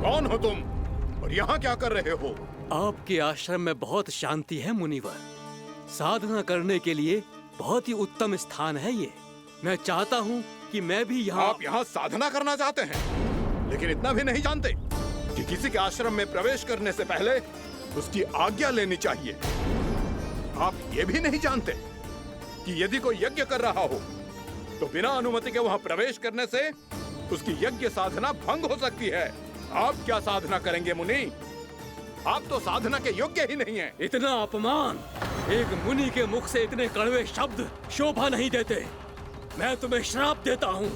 कौन हो तुम और यहाँ क्या कर रहे हो? आपके आश्रम में बहुत शांति है मुनिवर। साधना करने के लिए बहुत ही उत्तम स्थान है ये। मैं चाहता हूँ कि मैं भी यहाँ। आप यहाँ साधना करना चाहते हैं, लेकिन इतना भी नहीं जानते कि किसी के आश्रम में प्रवेश करने से पहले उसकी आज्ञा लेनी चाहिए। आप ये भी नहीं जानते कि यदि कोई यज्ञ कर रहा हो तो बिना अनुमति के वहाँ प्रवेश करने से उसकी यज्ञ साधना भंग हो सकती है। आप क्या साधना करेंगे मुनि? आप तो साधना के योग्य ही नहीं हैं। इतना अपमान! एक मुनि के मुख से इतने कड़वे शब्द शोभा नहीं देते। मैं तुम्हें श्राप देता हूँ,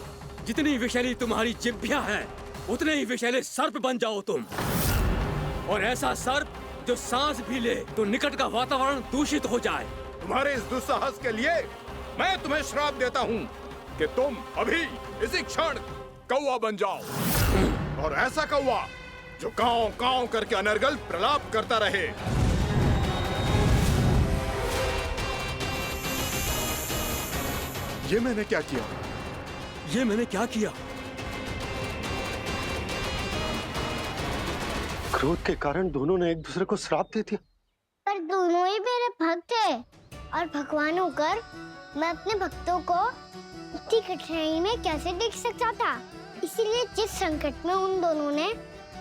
जितनी विषैली तुम्हारी जिह्वा है उतने ही विषैले सर्प बन जाओ तुम। और ऐसा सर्प जो सांस भी ले तो निकट का वातावरण दूषित हो जाए। तुम्हारे इस दुस्साहस के लिए मैं तुम्हें श्राप देता हूँ कि तुम अभी इसी क्षण कौवा बन जाओ, और ऐसा कौवा जो कांव कांव करके अनर्गल प्रलाप करता रहे। ये मैंने क्या किया? ये मैंने क्या किया? क्रोध के कारण दोनों ने एक दूसरे को श्राप दे दिया। पर दोनों ही मेरे भक्त हैं, और भगवान होकर मैं अपने भक्तों को इतनी कठिनाई में कैसे देख सकता था? इसीलिए जिस संकट में उन दोनों ने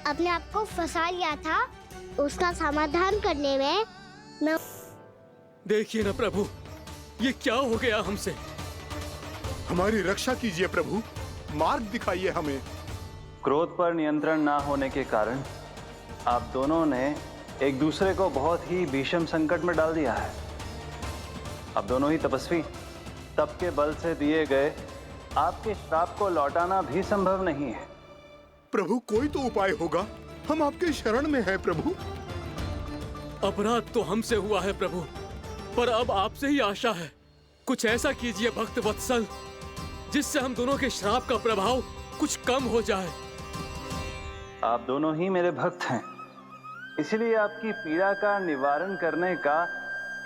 अपने आप को फंसा लिया था, उसका समाधान करने में मैं। देखिए ना प्रभु, ये क्या हो गया हमसे? हमारी रक्षा कीजिए प्रभु, मार्ग दिखाइए हमें। क्रोध पर नियंत्रण ना होने के कारण आप दोनों ने एक दूसरे को बहुत ही भीषण संकट में डाल दिया है। आप दोनों ही तपस्वी, तप के बल से दिए गए आपके श्राप को लौटाना भी संभव नहीं है। प्रभु कोई तो उपाय होगा, हम आपके शरण में हैं प्रभु। अपराध तो हमसे हुआ है प्रभु, पर अब आपसे ही आशा है। कुछ ऐसा कीजिए भक्त वत्सल, जिससे हम दोनों के श्राप का प्रभाव कुछ कम हो जाए। आप दोनों ही मेरे भक्त हैं, इसलिए आपकी पीड़ा का निवारण करने का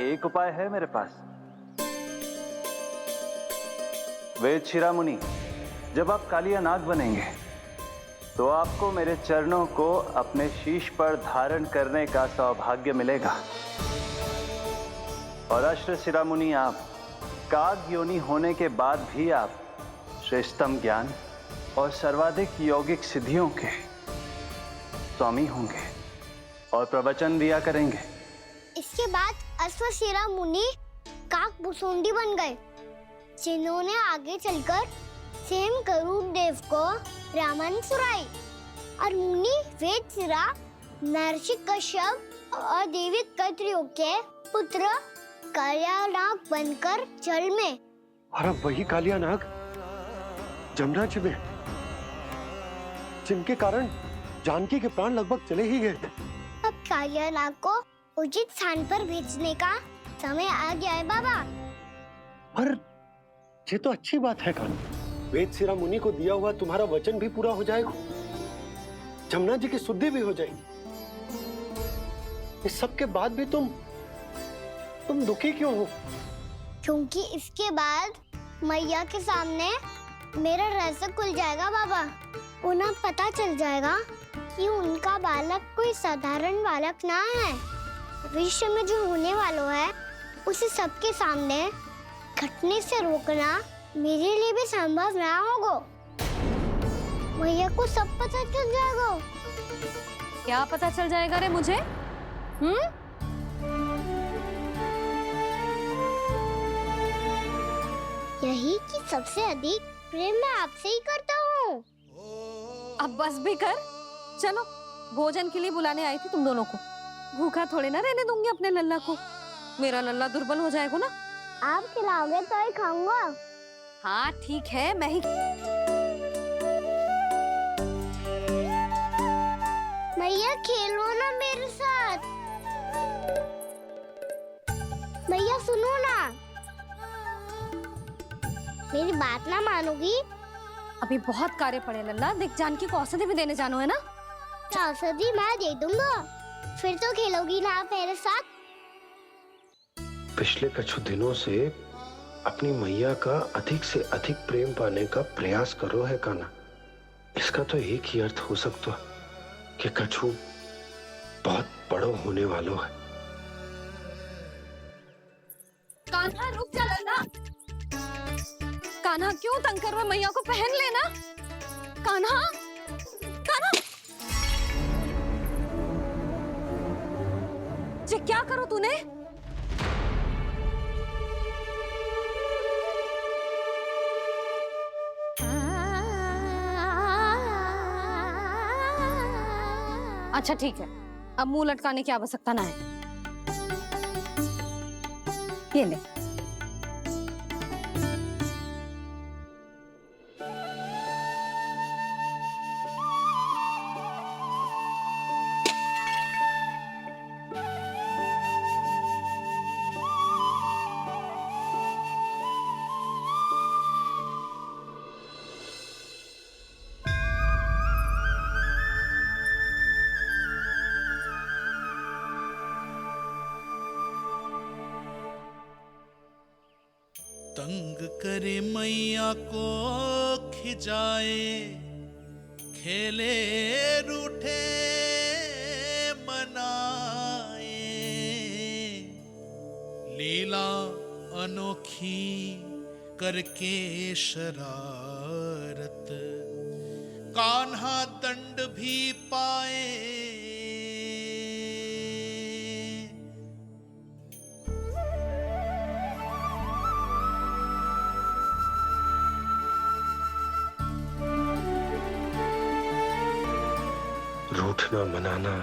एक उपाय है मेरे पास। वेद शिरोमणि, जब आप कालिया नाग बनेंगे तो आपको मेरे चरणों को अपने शीश पर धारण करने का सौभाग्य मिलेगा। और अश्र शिरोमणि, आप काग योनि होने के बाद भी आप श्रेष्ठतम ज्ञान और सर्वाधिक यौगिक सिद्धियों के स्वामी होंगे और प्रवचन दिया करेंगे। इसके बाद अश्वशिरा मुनि काकभुसुंडी बन गए, जिन्होंने आगे चलकर स्वयं गरुड़ देव को रामायण सुनाई। और मुनि वेदशिरा, महर्षि कश्यप और देवी कैत्रियों के पुत्र कालिया नाग बनकर जल में। और अब वही कालिया नाग जमुना जी में, जिनके कारण जानकी के प्राण लगभग चले ही गए थे। अब कालिया नाग को उचित स्थान पर भेजने का समय आ गया है बाबा। पर ये तो अच्छी बात है कान्हा, वेदशिरा मुनि को दिया हुआ तुम्हारा वचन भी पूरा हो जाएगा, जमुना जी की शुद्धि भी हो जाएगी। इस सब के बाद भी तुम दुखी क्यों हो? क्योंकि इसके बाद मैया के सामने मेरा रहस्य खुल जाएगा बाबा। उन्हें पता चल जाएगा कि उनका बालक कोई साधारण बालक ना है। भविष्य में जो होने वाला है उसे सबके सामने घटने से रोकना मेरे लिए भी संभव ना होगा। मैया को सब पता चल जाएगा। क्या पता चल जाएगा रे मुझे? यही कि सबसे अधिक प्रेम मैं आपसे ही करता हूँ। अब बस भी कर, चलो भोजन के लिए बुलाने आई थी तुम दोनों को। भूखा थोड़े ना रहने दूंगी अपने लल्ला को, मेरा लल्ला दुर्बल हो जाएगा ना। आप खिलाओगे तो ही खाऊंगा। हाँ ठीक है, मैं ही। मैया खेलो ना मेरे साथ। मैया सुनो ना, मेरी बात ना मानोगी? अभी बहुत कार्य पड़े लल्ला, देख जानकी को औषधि भी देने जानो है ना। औषधि मैं दे दूंगा, फिर तो खेलोगी ना आप मेरे साथ। पिछले कुछ दिनों से अपनी मैया का अधिक से अधिक प्रेम पाने का प्रयास करो है कान्हा। इसका तो एक ही अर्थ हो सकता, कि कछु बहुत बड़ो होने वालो है। कान्हा रुक जा लल्ला। कान्हा क्यों तंग कर रहा है? मैया को पहन लेना। कान्हा, कान्हा, ये क्या करो तूने? अच्छा ठीक है, अब मुंह लटकाने की आवश्यकता ना है। ये ले। तंग करे मैया को खिजाए, खेले रूठे मनाए, लीला अनोखी करके शरारत, कान्हा दंड भी पाए। रूठना मनाना,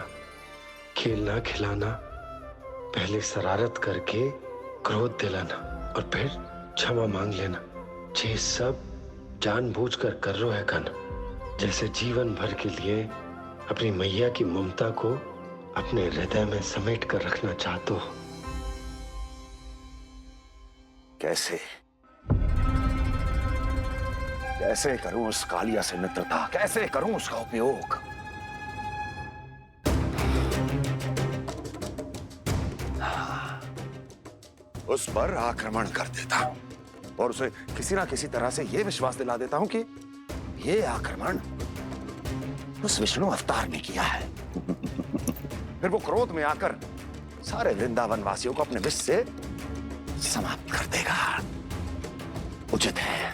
खेलना खिलाना, पहले शरारत करके क्रोध दिलाना और फिर क्षमा मांग लेना, ये सब जानबूझकर कर रहे है कान्हा। जैसे जीवन भर के लिए अपनी मैया की ममता को अपने हृदय में समेट कर रखना चाहते हो। कैसे कैसे करूं उस कालिया से मित्रता, कैसे करूं उसका उपयोग? उस पर आक्रमण कर देता हूं और उसे किसी ना किसी तरह से यह विश्वास दिला देता हूं कि यह आक्रमण उस विष्णु अवतार ने किया है। फिर वो क्रोध में आकर सारे वृंदावन वासियों को अपने विष से समाप्त कर देगा। उचित है,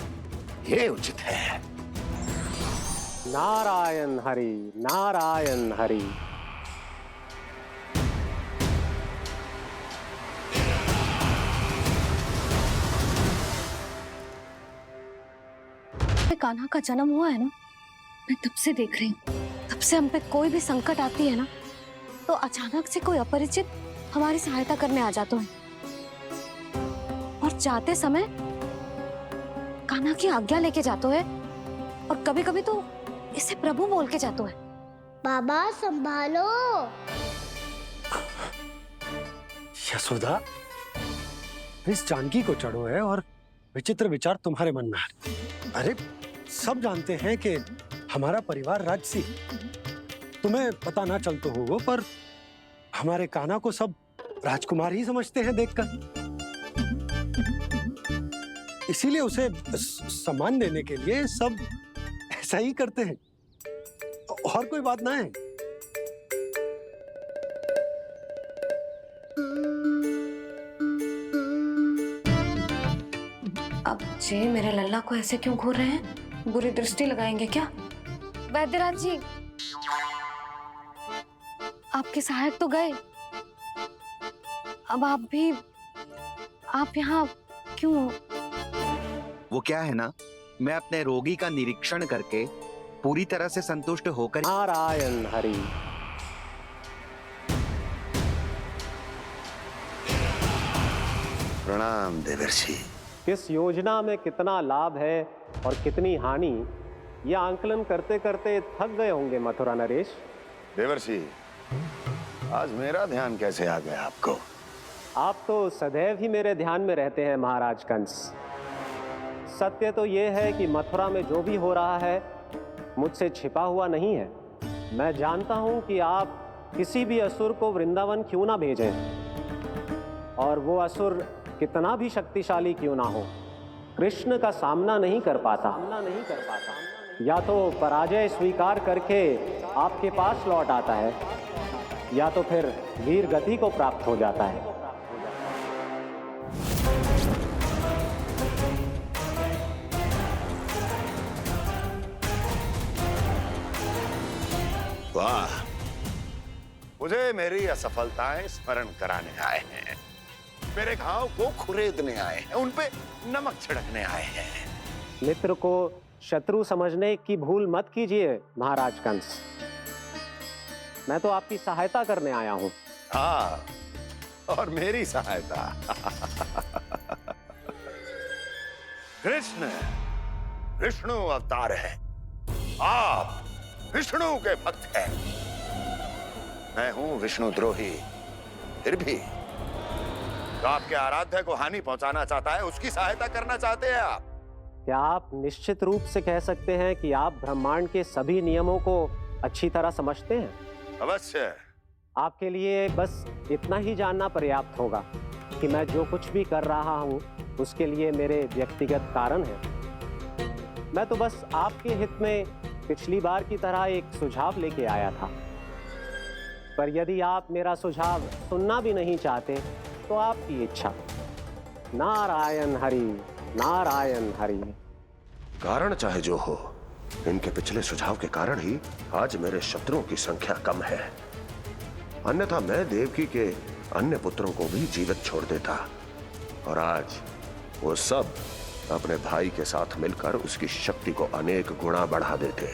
ये उचित है। नारायण हरि, नारायण हरि। कान्हा का जन्म हुआ है ना, मैं तब से देख रही हूँ। तब से हम पे कोई भी संकट आती है ना, तो अचानक से कोई अपरिचित हमारी सहायता करने आ जाते हैं और जाते समय कान्हा की आज्ञा लेके जाते हैं और कभी कभी तो इसे प्रभु बोल के जाते हैं। बाबा संभालो। यशोदा, इस जानकी को चढ़ो है और विचित्र विचार तुम्हारे मन में है। अरे सब जानते हैं कि हमारा परिवार राजसी, तुम्हें पता ना चलता होगा, पर हमारे कान्हा को सब राजकुमार ही समझते हैं देखकर। इसीलिए उसे सम्मान देने के लिए सब ऐसा ही करते हैं, और कोई बात ना है। अब जे मेरे लल्ला को ऐसे क्यों घूर रहे हैं? बुरी दृष्टि लगाएंगे क्या? वैद्यराज जी, आपके सहायक तो गए, अब आप यहाँ क्यों? वो क्या है ना, मैं अपने रोगी का निरीक्षण करके पूरी तरह से संतुष्ट होकर। नारायण हरि। प्रणाम देवर्षि। किस योजना में कितना लाभ है और कितनी हानि, यह आंकलन करते करते थक गए होंगे मथुरा नरेश। देवर्षि, आज मेरा ध्यान कैसे आ गया आपको? आप तो सदैव ही मेरे ध्यान में रहते हैं महाराज कंस। सत्य तो यह है कि मथुरा में जो भी हो रहा है मुझसे छिपा हुआ नहीं है। मैं जानता हूं कि आप किसी भी असुर को वृंदावन क्यों ना भेजें, और वो असुर कितना भी शक्तिशाली क्यों ना हो, कृष्ण का सामना नहीं कर पाता। या तो पराजय स्वीकार करके आपके पास लौट आता है या तो फिर वीर गति को प्राप्त हो जाता है। वाह, मुझे मेरी असफलताएं स्मरण कराने आए हैं, मेरे घाव को खुरेदने आए हैं, उन पे नमक छिड़कने आए हैं। मित्र को शत्रु समझने की भूल मत कीजिए महाराज कंस। मैं तो आपकी सहायता करने आया हूं। हाँ, और मेरी सहायता। कृष्ण विष्णु अवतार है, आप विष्णु के भक्त हैं। मैं हूं विष्णु द्रोही, फिर भी तो आपके आराध्य को हानि पहुंचाना चाहता है, उसकी सहायता करना चाहते हैं आप। क्या आप निश्चित रूप से कह सकते हैं कि आप ब्रह्मांड के सभी नियमों को अच्छी तरह समझते हैं? अवश्य। आपके लिए बस इतना ही जानना पर्याप्त होगा कि मैं जो कुछ भी कर रहा हूं उसके लिए मेरे व्यक्तिगत कारण हैं। मैं तो बस आपके हित में पिछली बार की तरह एक सुझाव लेके आया था, पर यदि आप मेरा सुझाव सुनना भी नहीं चाहते तो आपकी इच्छा। नारायण हरि, नारायण हरि। कारण चाहे जो हो, इनके पिछले सुझाव के कारण ही आज मेरे शत्रुओं की संख्या कम है, अन्यथा मैं देवकी के अन्य पुत्रों को भी जीवित छोड़ देता और आज वो सब अपने भाई के साथ मिलकर उसकी शक्ति को अनेक गुणा बढ़ा देते।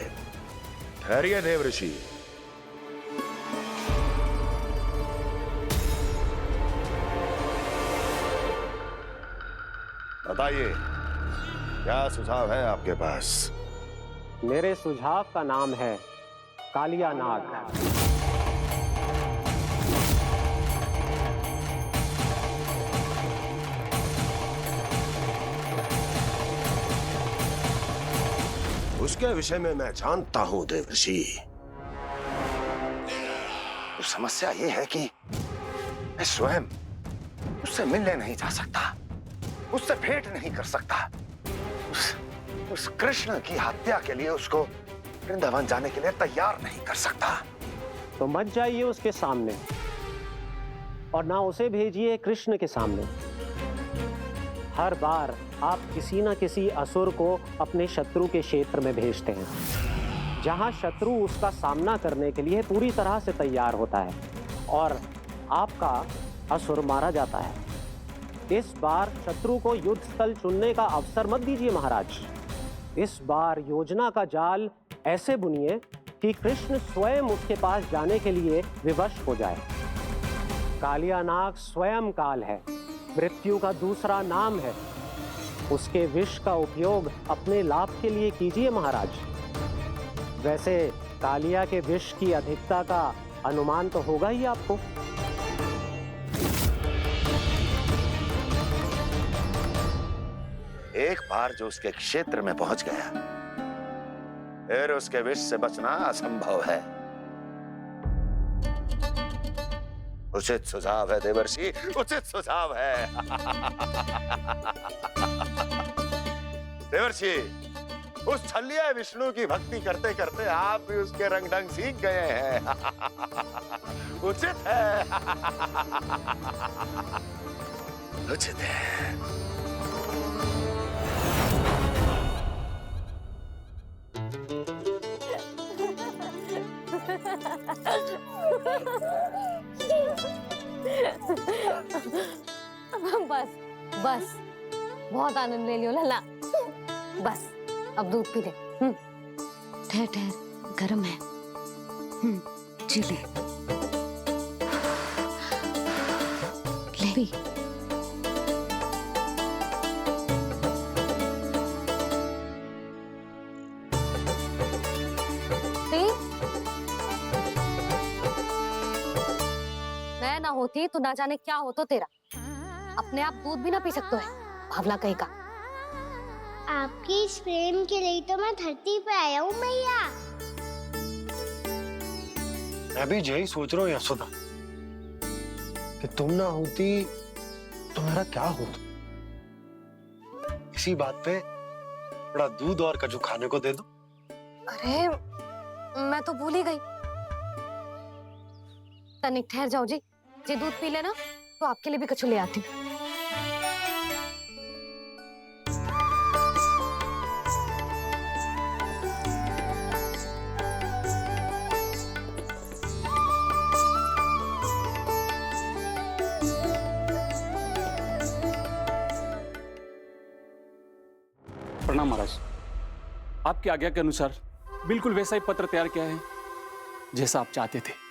ठहरिए देव ऋषि, बताइए क्या सुझाव है आपके पास? मेरे सुझाव का नाम है कालिया नाग। उसके विषय में मैं जानता हूं देवर्षि। तो समस्या यह है कि मैं स्वयं उससे मिलने नहीं जा सकता, उससे भेंट नहीं कर सकता। उस कृष्ण की हत्या के लिए उसको वृंदावन जाने के लिए तैयार नहीं कर सकता। तो मत जाइए उसके सामने और ना उसे भेजिए कृष्ण के सामने। हर बार आप किसी न किसी असुर को अपने शत्रु के क्षेत्र में भेजते हैं, जहां शत्रु उसका सामना करने के लिए पूरी तरह से तैयार होता है और आपका असुर मारा जाता है। इस बार शत्रु को युद्ध स्थल चुनने का अवसर मत दीजिए महाराज। इस बार योजना का जाल ऐसे बुनिए कि कृष्ण स्वयं उसके पास जाने के लिए विवश हो जाए। कालिया नाग स्वयं काल है, मृत्यु का दूसरा नाम है। उसके विष का उपयोग अपने लाभ के लिए कीजिए महाराज। वैसे कालिया के विष की अधिकता का अनुमान तो होगा ही आपको। एक बार जो उसके क्षेत्र में पहुंच गया, फिर उसके विष से बचना असंभव है। उचित सुझाव है देवर्षि, उचित सुझाव है। देवर्षि, उस छलिया विष्णु की भक्ति करते करते आप भी उसके रंग ढंग सीख गए हैं। उचित है, उचित है। बस बस, बहुत आनंद ले लियो लला। बस अब दूध पी ले। ठहर ठहर, गरम है। जी ले ले। मैं ना होती तो ना जाने क्या होता तेरा। अपने आप दूध भी ना पी सकते है, भावला कहीं का। आपकी इस प्रेम के लिए तो मैं धरती पे आया हूँ मैया। मैं भी यही सोच रहा हूँ यशोदा कि तुम ना होती तो मेरा क्या होता। इसी बात पे थोड़ा दूध और कजू खाने को दे दो, अरे मैं तो भूल ही गई। तनिक ठहर जाओ जी, जे दूध पी लेना तो आपके लिए भी कछु ले आती हूँ। प्रणाम महाराज। आपकी आज्ञा के अनुसार बिल्कुल वैसा ही पत्र तैयार किया है जैसा आप चाहते थे।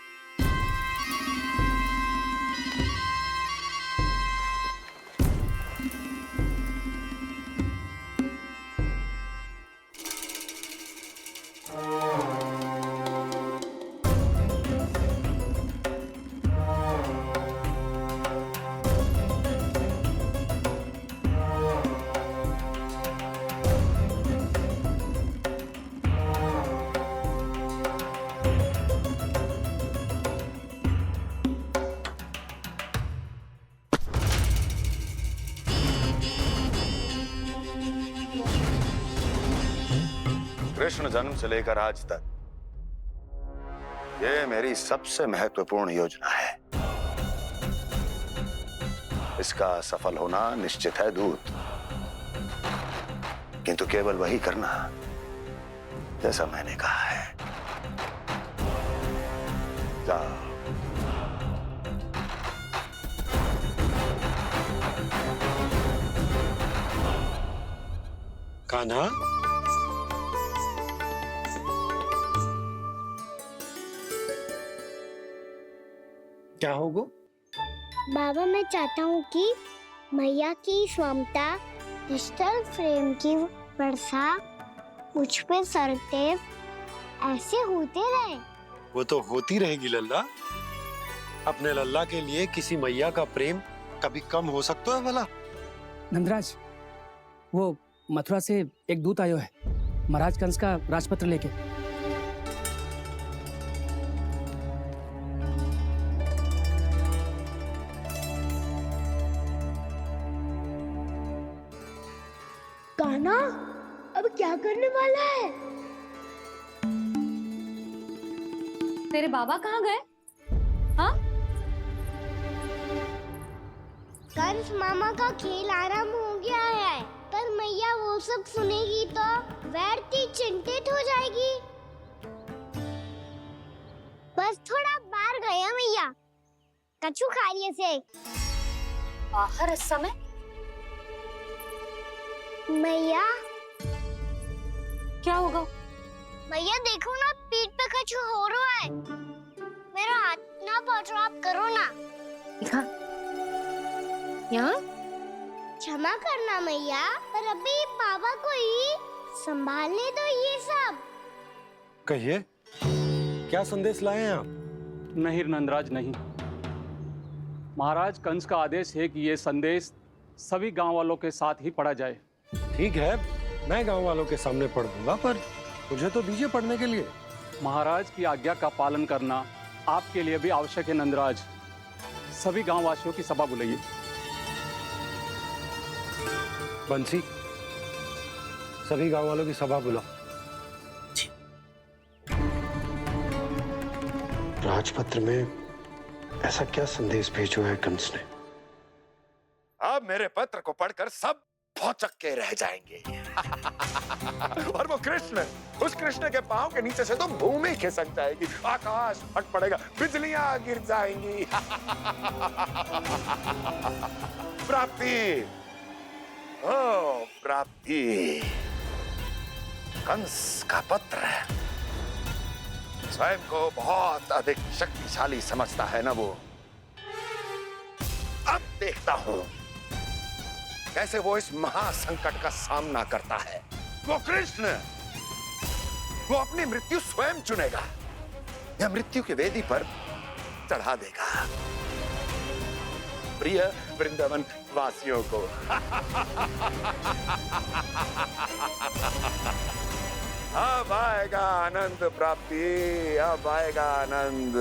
कृष्ण जन्म से लेकर आज तक ये मेरी सबसे महत्वपूर्ण योजना है। इसका सफल होना निश्चित है दूत, किंतु केवल वही करना जैसा मैंने कहा है। जाओ। कान्हा, क्या होगा? बाबा मैं चाहता हूँ कि मैया की स्वमता क्रिस्टल फ्रेम की वर्षा मुझ पे सरते ऐसे होते रहे। वो तो होती रहेगी लल्ला। अपने लल्ला के लिए किसी मैया का प्रेम कभी कम हो सकता है भला? नंदराज, वो मथुरा से एक दूत आयो है महाराज कंस का राजपत्र लेके। कान्हा अब क्या करने वाला है? तेरे बाबा कहाँ गए? हाँ? कंस मामा का खेल आरंभ हो गया है, पर मैया वो सब सुनेगी तो व्यर्थी चिंतित हो जाएगी। बस थोड़ा बाहर गया मैया, कछु खाइए से। बाहर इस समय? मैया क्या होगा? मैया देखो ना, पीठ पे कछु हो रहा है। मेरा हाथ ना पकड़ो, आप करो ना। यहाँ? क्षमा करना मैया, पर अभी बाबा को ही संभालने दो ये सब। कहिए, क्या संदेश लाए हैं आप? नहीं नंदराज, नहीं। महाराज कंस का आदेश है कि यह संदेश सभी गांव वालों के साथ ही पढ़ा जाए। ठीक है, मैं गांव वालों के सामने पढ़ दूंगा, पर मुझे तो दीजिए पढ़ने के लिए। महाराज की आज्ञा का पालन करना आपके लिए भी आवश्यक है नंदराज। सभी गांव वासियों की सभा बुलाइए। बंसी, सभी गांव वालों की सभा बुलाओ। राजपत्र में ऐसा क्या संदेश भेजो है कंस ने? अब मेरे पत्र को पढ़कर सब भौचक के रह जाएंगे। और वो कृष्ण, उस कृष्ण के पांव के नीचे से तो भूमि खिसक जाएगी, आकाश फट पड़ेगा, बिजलियां गिर जाएंगी। प्राप्ति, ओ प्राप्ति, कंस का पत्र। स्वयं को बहुत अधिक शक्तिशाली समझता है ना वो। अब देखता हूं कैसे वो इस महासंकट का सामना करता है। वो कृष्ण, वो अपनी मृत्यु स्वयं चुनेगा या मृत्यु की वेदी पर चढ़ा देगा प्रिय वृंदावन वासियों को। अब आएगा आनंद प्राप्ति, अब आएगा आनंद।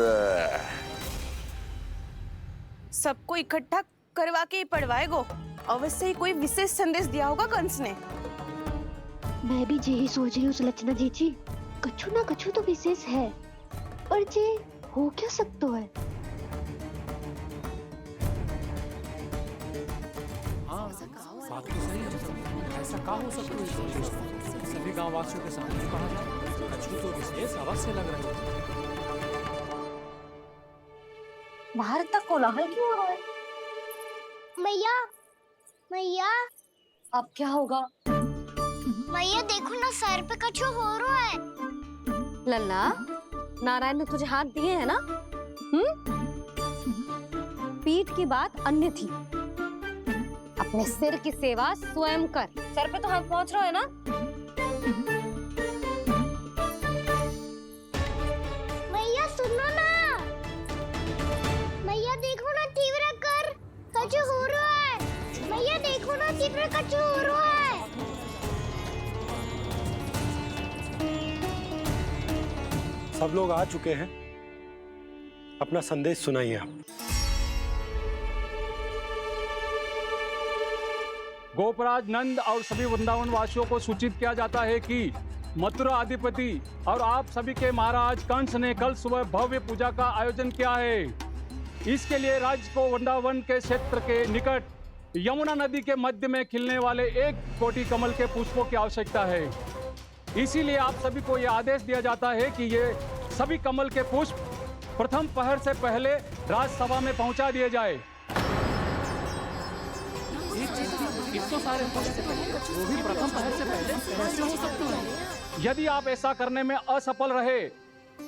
सबको इकट्ठा करवा के ही पढ़वाएगो। अवश्य ही कोई विशेष संदेश दिया होगा कंस ने। मैं भी यही सोच रही हूँ सुलक्षणा जी। कछु ना कछु तो विशेष है, पर जे हो क्या सकतो है? हाँ, बात तो सही है। ऐसा कहा हो सकता है? सभी गांव वासियों के सामने कहा जाए, कछु तो विशेष अवश्य लग रहे हैं। बाहर तक कोलाहल क्यों हो रहा है? मैया, मैया, अब क्या होगा? मैया देखो ना, सर पे कछु हो रहा है। लल्ला, नारायण ने तुझे हाथ दिए हैं ना? पीठ की बात अन्य थी। अपने सिर की सेवा स्वयं कर। सर पे तो हाथ पहुंच रहा है ना? मैया सुनो ना, मैया देखो ना, तीव्र कर कछु हो रहा है। मैया देखो ना, तीव्र कछु हो रहा है। सब लोग आ चुके हैं, अपना संदेश सुनाइए आप। गोपराज नंद और सभी वृंदावन वासियों को सूचित किया जाता है कि मथुरा अधिपति और आप सभी के महाराज कंस ने कल सुबह भव्य पूजा का आयोजन किया है। इसके लिए राज्य को वृंदावन के क्षेत्र के निकट यमुना नदी के मध्य में खिलने वाले 1 कोटि कमल के पुष्पों की आवश्यकता है। इसीलिए आप सभी को यह आदेश दिया जाता है कि ये सभी कमल के पुष्प प्रथम पहर से पहले राजसभा में पहुंचा दिए जाए। इतने सारे पुष्प वो भी प्रथम पहर से पहले कैसे हो सकते हैं? यदि आप ऐसा करने में असफल रहे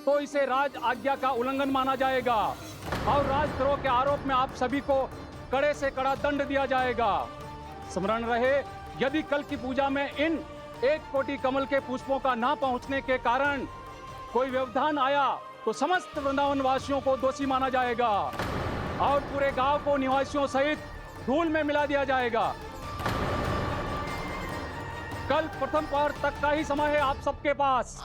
तो इसे राज आज्ञा का उल्लंघन माना जाएगा और राजद्रोह के आरोप में आप सभी को कड़े से कड़ा दंड दिया जाएगा। स्मरण रहे, यदि कल की पूजा में इन 1 कोटि कमल के पुष्पों का ना पहुंचने के कारण कोई व्यवधान आया तो समस्त वृंदावन वासियों को दोषी माना जाएगा और पूरे गांव को निवासियों सहित धूल में मिला दिया जाएगा। कल प्रथम पहर तक का ही समय है आप सबके पास।